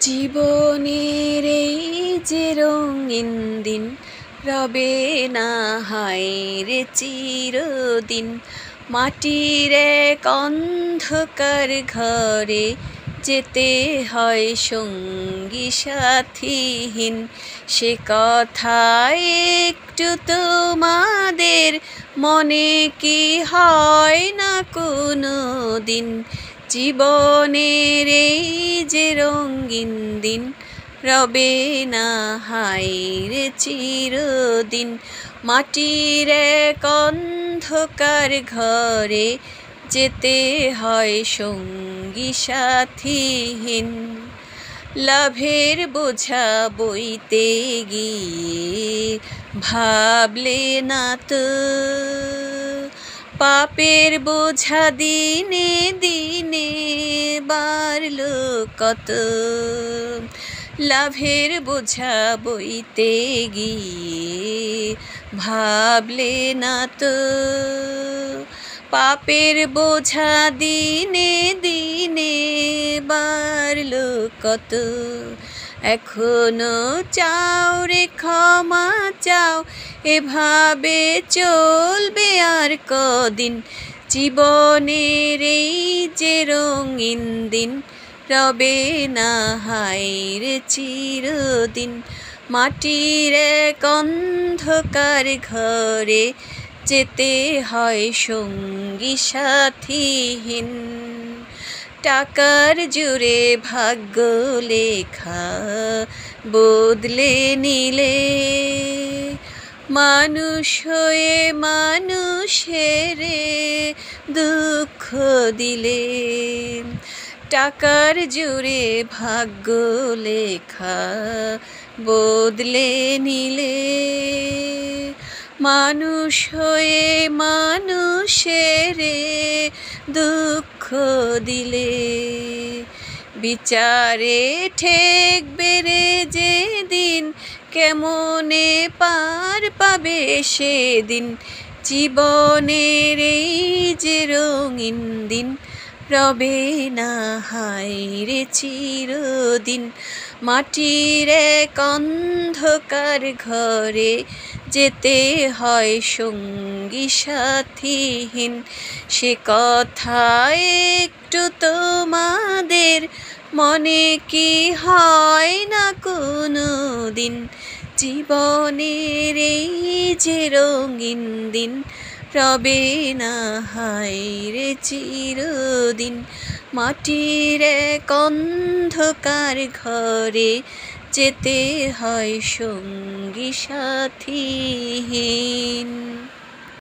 জীবনের এই যে রঙিন দিন রবে না হায়রে চিরদিন। মাটির এক অন্ধকার ঘরে যেতে হয় সঙ্গী সাথীহীন। সে কথা একটু তোমাদের মনে কি হয় না কোনো দিন? জীবনের এই যে রঙিন দিন রবে না হায়রে চিরদিন। মাটির এক অন্ধকার ঘরে যেতে হয় সঙ্গী সাথীহীন। লাভের বোঝা বইতে গিয়ে ভাবলে না তো পাপের বোঝা দিনে দিনে বাড়ল কত। লাভের বোঝা বইতে গিয়ে ভাবলে না তো পাপের বোঝা দিনে দিনে বাড়ল কত। এখনো চাও রে ক্ষমা চাও, এভাবে চলবে আর কদিন? জীবনের এই যে রঙিন দিন রবে না হায়রে চিরদিন। মাটির এক অন্ধকার ঘরে যেতে হয় সঙ্গী সাথীহীন। টাকার জোরে ভাগ্য লেখা বদলে নিলে মানুষ হয়ে মানুষের দুঃখ দিলে। টাকার জোরে ভাগ্য লেখা বদলে নিলে মানুষ হয়ে মানুষের দুঃখ দিলে। বিচারে ঠেকবে রে যেদিন, কেমনে পার পাবে সেদিন? জীবনের এই যে রঙিন দিন রবে না হায়রে চিরদিন। মাটির এক অন্ধকার ঘরে যেতে হয় সঙ্গী সাথীহীন। সে কথা একটু তোমাদের মনে কি হয় না কোনো দিন? জীবনের এই যে রঙিন দিন রবে না হায়রে চিরদিন। মাটির এক অন্ধকার ঘরে যেতে হয় সঙ্গী সাথীহীন।